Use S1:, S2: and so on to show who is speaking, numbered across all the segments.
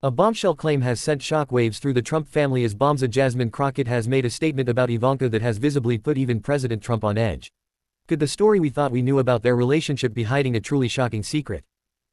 S1: A bombshell claim has sent shockwaves through the Trump family as bombza Jasmine Crockett has made a statement about Ivanka that has visibly put even President Trump on edge. Could the story we thought we knew about their relationship be hiding a truly shocking secret?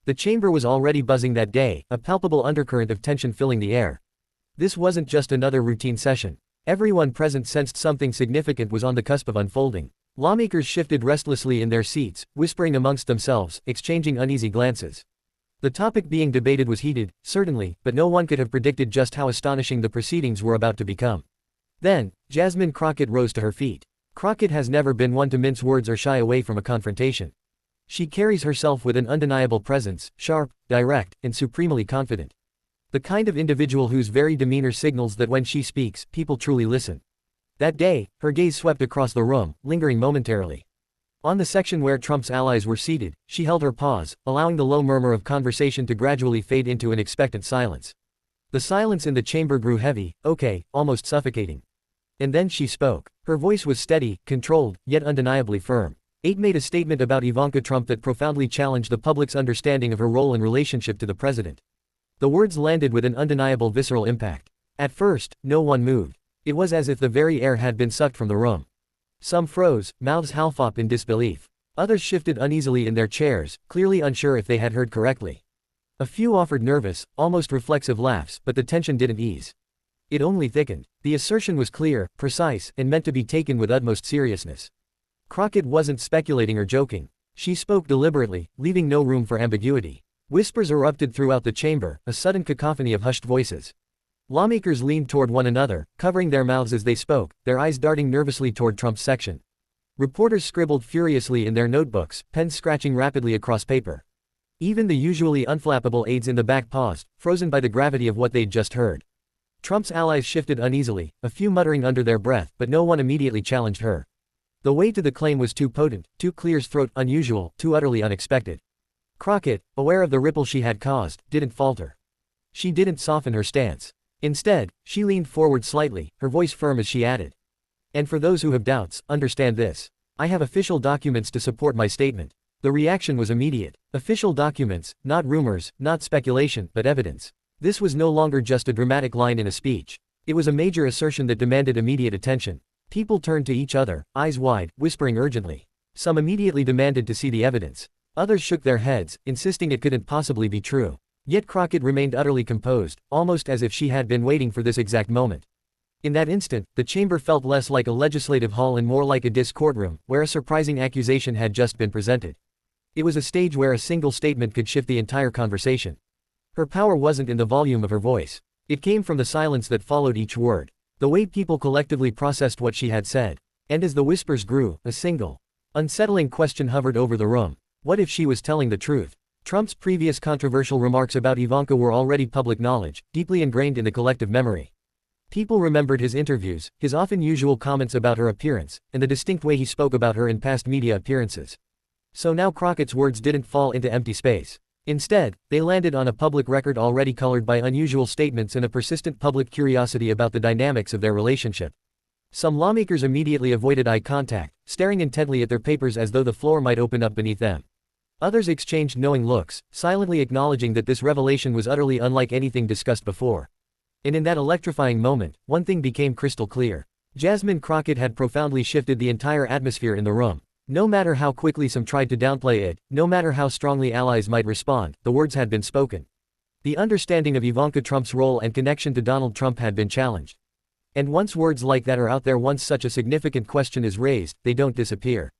S1: The chamber was already buzzing that day, a palpable undercurrent of tension filling the air. This wasn't just another routine session. Everyone present sensed something significant was on the cusp of unfolding. Lawmakers shifted restlessly in their seats, whispering amongst themselves, exchanging uneasy glances. The topic being debated was heated, certainly, but no one could have predicted just how astonishing the proceedings were about to become. Then, Jasmine Crockett rose to her feet. Crockett has never been one to mince words or shy away from a confrontation. She carries herself with an undeniable presence, sharp, direct, and supremely confident. The kind of individual whose very demeanor signals that when she speaks, people truly listen. That day, her gaze swept across the room, lingering momentarily. On the section where Trump's allies were seated, she held her pause, allowing the low murmur of conversation to gradually fade into an expectant silence. The silence in the chamber grew heavy, almost suffocating. And then she spoke. Her voice was steady, controlled, yet undeniably firm. It made a statement about Ivanka Trump that profoundly challenged the public's understanding of her role in relationship to the president. The words landed with an undeniable visceral impact. At first, no one moved. It was as if the very air had been sucked from the room. Some froze, mouths half-open in disbelief. Others shifted uneasily in their chairs, clearly unsure if they had heard correctly. A few offered nervous, almost reflexive laughs, but the tension didn't ease. It only thickened. The assertion was clear, precise, and meant to be taken with utmost seriousness. Crockett wasn't speculating or joking. She spoke deliberately, leaving no room for ambiguity. Whispers erupted throughout the chamber, a sudden cacophony of hushed voices. Lawmakers leaned toward one another, covering their mouths as they spoke, their eyes darting nervously toward Trump's section. Reporters scribbled furiously in their notebooks, pens scratching rapidly across paper. Even the usually unflappable aides in the back paused, frozen by the gravity of what they'd just heard. Trump's allies shifted uneasily, a few muttering under their breath, but no one immediately challenged her. The weight of the claim was too potent, too clear-throated, unusual, too utterly unexpected. Crockett, aware of the ripple she had caused, didn't falter. She didn't soften her stance. Instead, she leaned forward slightly, her voice firm as she added. And for those who have doubts, understand this. I have official documents to support my statement. The reaction was immediate. Official documents, not rumors, not speculation, but evidence. This was no longer just a dramatic line in a speech. It was a major assertion that demanded immediate attention. People turned to each other, eyes wide, whispering urgently. Some immediately demanded to see the evidence. Others shook their heads, insisting it couldn't possibly be true. Yet Crockett remained utterly composed, almost as if she had been waiting for this exact moment. In that instant, the chamber felt less like a legislative hall and more like a courtroom, where a surprising accusation had just been presented. It was a stage where a single statement could shift the entire conversation. Her power wasn't in the volume of her voice. It came from the silence that followed each word, the way people collectively processed what she had said. And as the whispers grew, a single, unsettling question hovered over the room. What if she was telling the truth? Trump's previous controversial remarks about Ivanka were already public knowledge, deeply ingrained in the collective memory. People remembered his interviews, his often usual comments about her appearance, and the distinct way he spoke about her in past media appearances. So now Crockett's words didn't fall into empty space. Instead, they landed on a public record already colored by unusual statements and a persistent public curiosity about the dynamics of their relationship. Some lawmakers immediately avoided eye contact, staring intently at their papers as though the floor might open up beneath them. Others exchanged knowing looks, silently acknowledging that this revelation was utterly unlike anything discussed before. And in that electrifying moment, one thing became crystal clear. Jasmine Crockett had profoundly shifted the entire atmosphere in the room. No matter how quickly some tried to downplay it, no matter how strongly allies might respond, the words had been spoken. The understanding of Ivanka Trump's role and connection to Donald Trump had been challenged. And once words like that are out there, once such a significant question is raised, they don't disappear.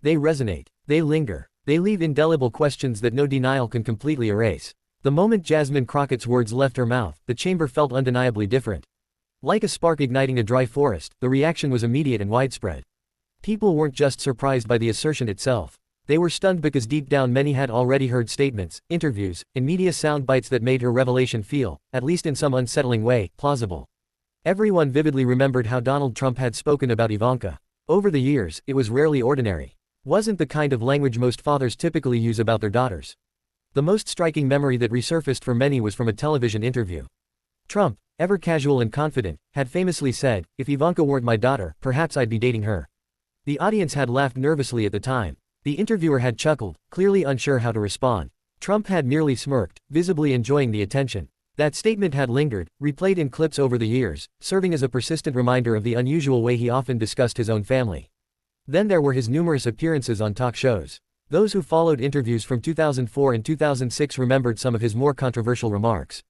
S1: They resonate. They linger. They leave indelible questions that no denial can completely erase. The moment Jasmine Crockett's words left her mouth, the chamber felt undeniably different. Like a spark igniting a dry forest, the reaction was immediate and widespread. People weren't just surprised by the assertion itself. They were stunned because deep down many had already heard statements, interviews, and media sound bites that made her revelation feel, at least in some unsettling way, plausible. Everyone vividly remembered how Donald Trump had spoken about Ivanka. Over the years, it was rarely ordinary. Wasn't the kind of language most fathers typically use about their daughters. The most striking memory that resurfaced for many was from a television interview. Trump, ever casual and confident, had famously said, "If Ivanka weren't my daughter, perhaps I'd be dating her." The audience had laughed nervously at the time. The interviewer had chuckled, clearly unsure how to respond. Trump had merely smirked, visibly enjoying the attention. That statement had lingered, replayed in clips over the years, serving as a persistent reminder of the unusual way he often discussed his own family. Then there were his numerous appearances on talk shows. Those who followed interviews from 2004 and 2006 remembered some of his more controversial remarks.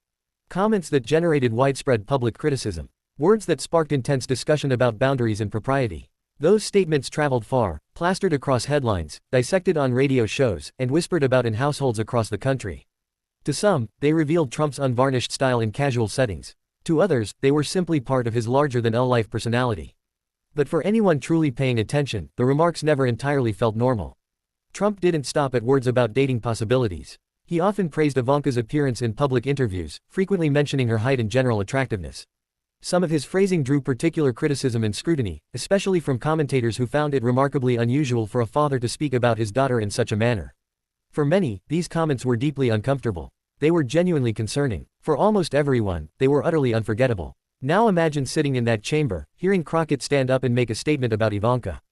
S1: Comments that generated widespread public criticism. Words that sparked intense discussion about boundaries and propriety. Those statements traveled far, plastered across headlines, dissected on radio shows, and whispered about in households across the country. To some, they revealed Trump's unvarnished style in casual settings. To others, they were simply part of his larger-than-life personality. But for anyone truly paying attention, the remarks never entirely felt normal. Trump didn't stop at words about dating possibilities. He often praised Ivanka's appearance in public interviews, frequently mentioning her height and general attractiveness. Some of his phrasing drew particular criticism and scrutiny, especially from commentators who found it remarkably unusual for a father to speak about his daughter in such a manner. For many, these comments were deeply uncomfortable. They were genuinely concerning. For almost everyone, they were utterly unforgettable. Now imagine sitting in that chamber, hearing Crockett stand up and make a statement about Ivanka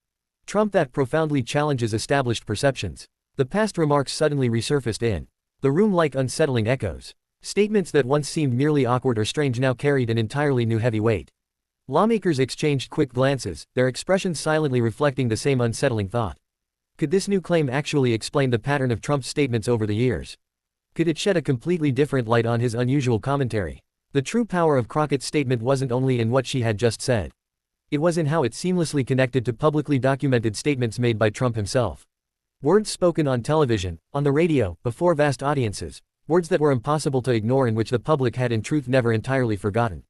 S1: Trump that profoundly challenges established perceptions. The past remarks suddenly resurfaced in the room like unsettling echoes. Statements that once seemed merely awkward or strange now carried an entirely new heavy weight. Lawmakers exchanged quick glances, their expressions silently reflecting the same unsettling thought. Could this new claim actually explain the pattern of Trump's statements over the years? Could it shed a completely different light on his unusual commentary? The true power of Crockett's statement wasn't only in what she had just said. It was in how it seamlessly connected to publicly documented statements made by Trump himself. Words spoken on television, on the radio, before vast audiences. Words that were impossible to ignore and which the public had in truth never entirely forgotten.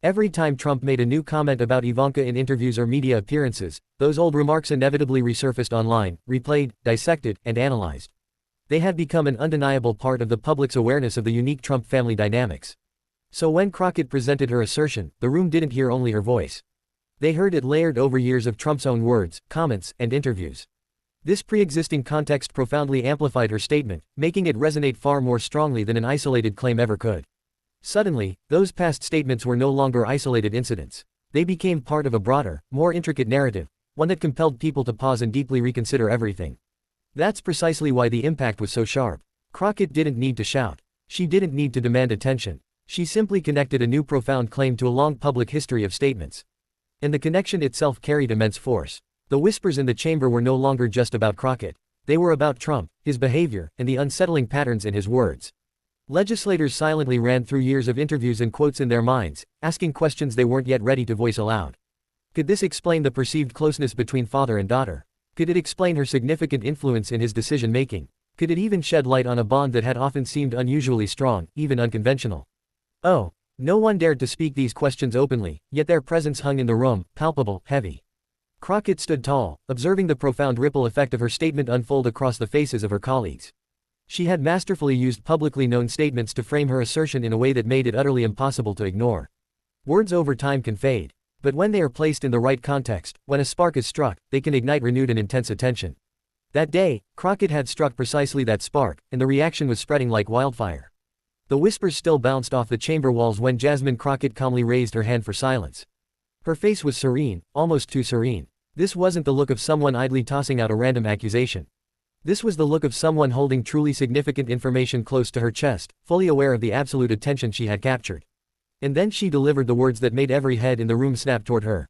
S1: Every time Trump made a new comment about Ivanka in interviews or media appearances, those old remarks inevitably resurfaced online, replayed, dissected, and analyzed. They had become an undeniable part of the public's awareness of the unique Trump family dynamics. So when Crockett presented her assertion, the room didn't hear only her voice. They heard it layered over years of Trump's own words, comments, and interviews. This pre-existing context profoundly amplified her statement, making it resonate far more strongly than an isolated claim ever could. Suddenly, those past statements were no longer isolated incidents. They became part of a broader, more intricate narrative, one that compelled people to pause and deeply reconsider everything. That's precisely why the impact was so sharp. Crockett didn't need to shout. She didn't need to demand attention. She simply connected a new profound claim to a long public history of statements. And the connection itself carried immense force. The whispers in the chamber were no longer just about Crockett. They were about Trump, his behavior, and the unsettling patterns in his words. Legislators silently ran through years of interviews and quotes in their minds, asking questions they weren't yet ready to voice aloud. Could this explain the perceived closeness between father and daughter? Could it explain her significant influence in his decision-making? Could it even shed light on a bond that had often seemed unusually strong, even unconventional? Oh, no one dared to speak these questions openly, yet their presence hung in the room, palpable, heavy. Crockett stood tall, observing the profound ripple effect of her statement unfold across the faces of her colleagues. She had masterfully used publicly known statements to frame her assertion in a way that made it utterly impossible to ignore. Words over time can fade. But when they are placed in the right context, when a spark is struck, they can ignite renewed and intense attention. That day, Crockett had struck precisely that spark, and the reaction was spreading like wildfire. The whispers still bounced off the chamber walls when Jasmine Crockett calmly raised her hand for silence. Her face was serene, almost too serene. This wasn't the look of someone idly tossing out a random accusation. This was the look of someone holding truly significant information close to her chest, fully aware of the absolute attention she had captured. And then she delivered the words that made every head in the room snap toward her.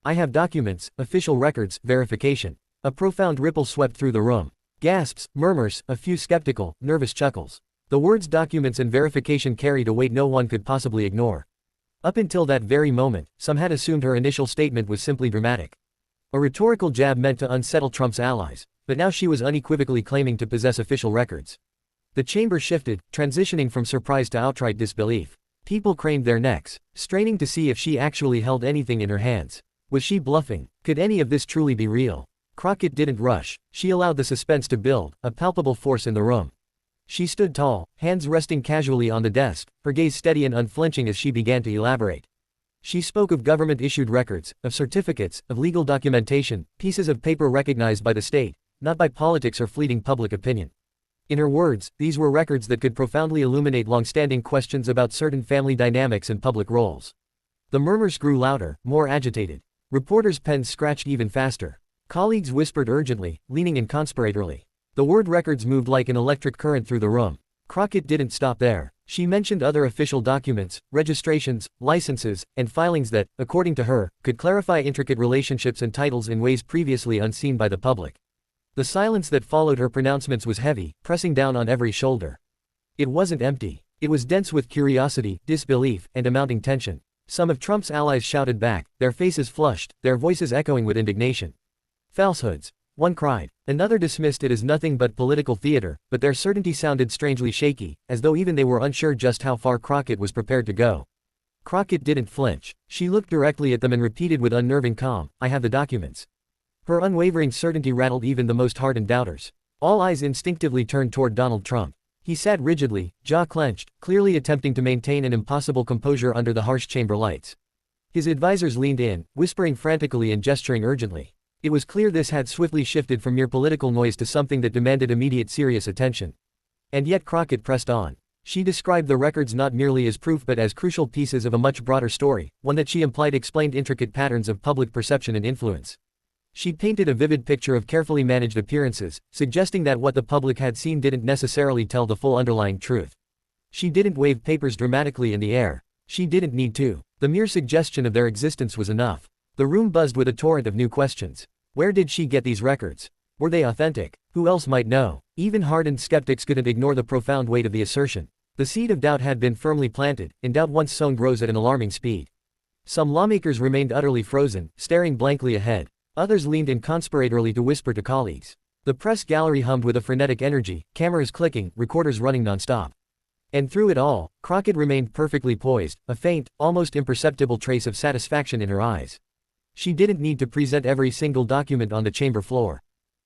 S1: "I have documents, official records, verification." A profound ripple swept through the room. Gasps, murmurs, a few skeptical, nervous chuckles. The words documents and verification carried a weight no one could possibly ignore. Up until that very moment, some had assumed her initial statement was simply dramatic. A rhetorical jab meant to unsettle Trump's allies, but now she was unequivocally claiming to possess official records. The chamber shifted, transitioning from surprise to outright disbelief. People craned their necks, straining to see if she actually held anything in her hands. Was she bluffing? Could any of this truly be real? Crockett didn't rush. She allowed the suspense to build, a palpable force in the room. She stood tall, hands resting casually on the desk, her gaze steady and unflinching as she began to elaborate. She spoke of government-issued records, of certificates, of legal documentation, pieces of paper recognized by the state, not by politics or fleeting public opinion. In her words, these were records that could profoundly illuminate long-standing questions about certain family dynamics and public roles. The murmurs grew louder, more agitated. Reporters' pens scratched even faster. Colleagues whispered urgently, leaning in conspiratorily. The word records moved like an electric current through the room. Crockett didn't stop there. She mentioned other official documents, registrations, licenses, and filings that, according to her, could clarify intricate relationships and titles in ways previously unseen by the public. The silence that followed her pronouncements was heavy, pressing down on every shoulder. It wasn't empty. It was dense with curiosity, disbelief, and a mounting tension. Some of Trump's allies shouted back, their faces flushed, their voices echoing with indignation. Falsehoods. One cried. Another dismissed it as nothing but political theater, but their certainty sounded strangely shaky, as though even they were unsure just how far Crockett was prepared to go. Crockett didn't flinch. She looked directly at them and repeated with unnerving calm, "I have the documents." Her unwavering certainty rattled even the most hardened doubters. All eyes instinctively turned toward Donald Trump. He sat rigidly, jaw clenched, clearly attempting to maintain an impossible composure under the harsh chamber lights. His advisors leaned in, whispering frantically and gesturing urgently. It was clear this had swiftly shifted from mere political noise to something that demanded immediate serious attention. And yet Crockett pressed on. She described the records not merely as proof but as crucial pieces of a much broader story, one that she implied explained intricate patterns of public perception and influence. She painted a vivid picture of carefully managed appearances, suggesting that what the public had seen didn't necessarily tell the full underlying truth. She didn't wave papers dramatically in the air. She didn't need to. The mere suggestion of their existence was enough. The room buzzed with a torrent of new questions. Where did she get these records? Were they authentic? Who else might know? Even hardened skeptics couldn't ignore the profound weight of the assertion. The seed of doubt had been firmly planted, and doubt once sown grows at an alarming speed. Some lawmakers remained utterly frozen, staring blankly ahead. Others leaned in conspiratorially to whisper to colleagues. The press gallery hummed with a frenetic energy, cameras clicking, recorders running nonstop. And through it all, Crockett remained perfectly poised, a faint, almost imperceptible trace of satisfaction in her eyes. She didn't need to present every single document on the chamber floor.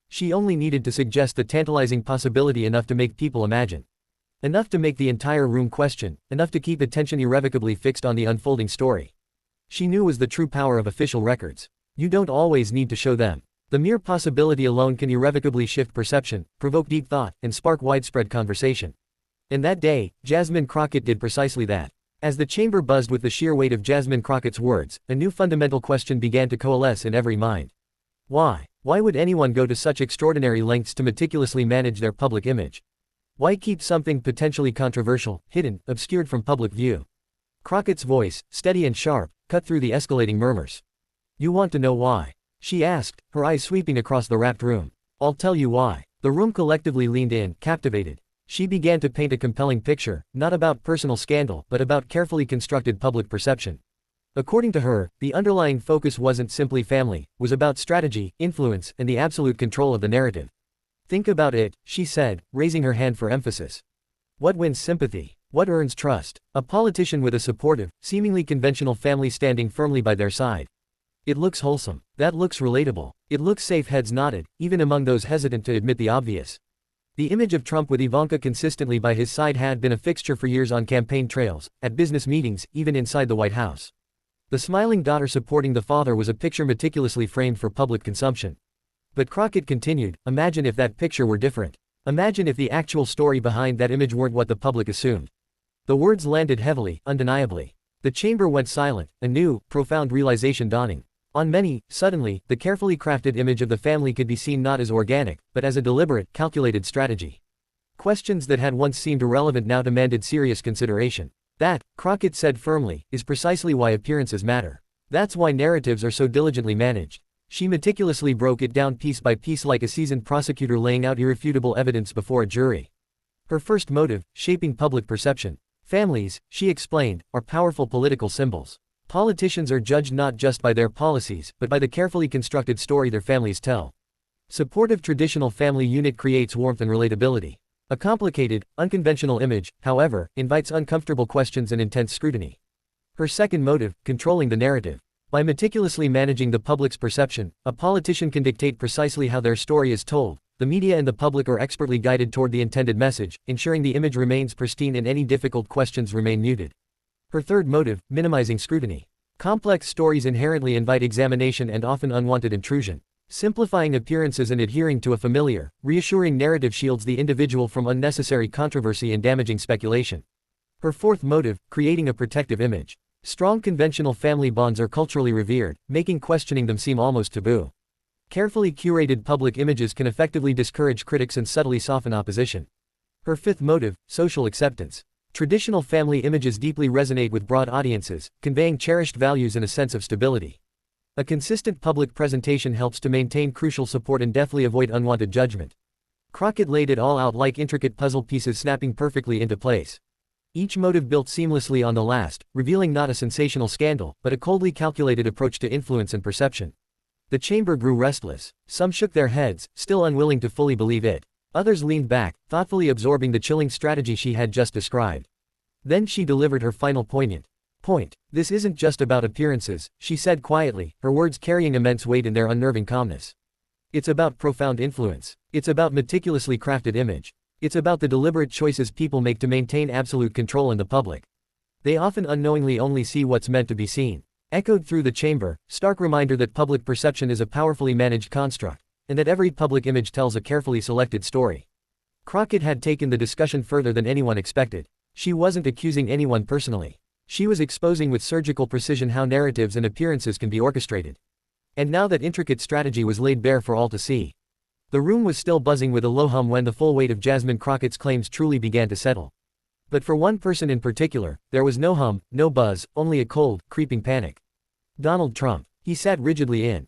S1: She only needed to suggest the tantalizing possibility enough to make people imagine. Enough to make the entire room question, enough to keep attention irrevocably fixed on the unfolding story. She knew was the true power of official records. You don't always need to show them. The mere possibility alone can irrevocably shift perception, provoke deep thought, and spark widespread conversation. And that day, Jasmine Crockett did precisely that. As the chamber buzzed with the sheer weight of Jasmine Crockett's words, a new fundamental question began to coalesce in every mind. Why? Why would anyone go to such extraordinary lengths to meticulously manage their public image? Why keep something potentially controversial, hidden, obscured from public view? Crockett's voice, steady and sharp, cut through the escalating murmurs. You want to know why? She asked, her eyes sweeping across the rapt room. I'll tell you why. The room collectively leaned in, captivated. She began to paint a compelling picture, not about personal scandal, but about carefully constructed public perception. According to her, the underlying focus wasn't simply family, was about strategy, influence, and the absolute control of the narrative. Think about it, she said, raising her hand for emphasis. What wins sympathy? What earns trust? A politician with a supportive, seemingly conventional family standing firmly by their side. It looks wholesome. That looks relatable. It looks safe. Heads nodded, even among those hesitant to admit the obvious. The image of Trump with Ivanka consistently by his side had been a fixture for years on campaign trails, at business meetings, even inside the White House. The smiling daughter supporting the father was a picture meticulously framed for public consumption. But Crockett continued, imagine if that picture were different. Imagine if the actual story behind that image weren't what the public assumed. The words landed heavily, undeniably. The chamber went silent, a new, profound realization dawning. On many, suddenly, the carefully crafted image of the family could be seen not as organic, but as a deliberate, calculated strategy. Questions that had once seemed irrelevant now demanded serious consideration. That, Crockett said firmly, is precisely why appearances matter. That's why narratives are so diligently managed. She meticulously broke it down piece by piece like a seasoned prosecutor laying out irrefutable evidence before a jury. Her first motive, shaping public perception. Families, she explained, are powerful political symbols. Politicians are judged not just by their policies, but by the carefully constructed story their families tell. Supportive traditional family unit creates warmth and relatability. A complicated, unconventional image, however, invites uncomfortable questions and intense scrutiny. Her second motive, controlling the narrative. By meticulously managing the public's perception, a politician can dictate precisely how their story is told. The media and the public are expertly guided toward the intended message, ensuring the image remains pristine and any difficult questions remain muted. Her third motive, minimizing scrutiny. Complex stories inherently invite examination and often unwanted intrusion. Simplifying appearances and adhering to a familiar, reassuring narrative shields the individual from unnecessary controversy and damaging speculation. Her fourth motive, creating a protective image. Strong conventional family bonds are culturally revered, making questioning them seem almost taboo. Carefully curated public images can effectively discourage critics and subtly soften opposition. Her fifth motive, social acceptance. Traditional family images deeply resonate with broad audiences, conveying cherished values and a sense of stability. A consistent public presentation helps to maintain crucial support and deftly avoid unwanted judgment. Crockett laid it all out like intricate puzzle pieces snapping perfectly into place. Each motive built seamlessly on the last, revealing not a sensational scandal, but a coldly calculated approach to influence and perception. The chamber grew restless. Some shook their heads, still unwilling to fully believe it. Others leaned back, thoughtfully absorbing the chilling strategy she had just described. Then she delivered her final poignant point. This isn't just about appearances, she said quietly, her words carrying immense weight in their unnerving calmness. It's about profound influence. It's about meticulously crafted image. It's about the deliberate choices people make to maintain absolute control in the public. They often unknowingly only see what's meant to be seen. Echoed through the chamber, stark reminder that public perception is a powerfully managed construct, and that every public image tells a carefully selected story. Crockett had taken the discussion further than anyone expected. She wasn't accusing anyone personally. She was exposing with surgical precision how narratives and appearances can be orchestrated. And now that intricate strategy was laid bare for all to see. The room was still buzzing with a low hum when the full weight of Jasmine Crockett's claims truly began to settle. But for one person in particular, there was no hum, no buzz, only a cold, creeping panic. Donald Trump. He sat rigidly in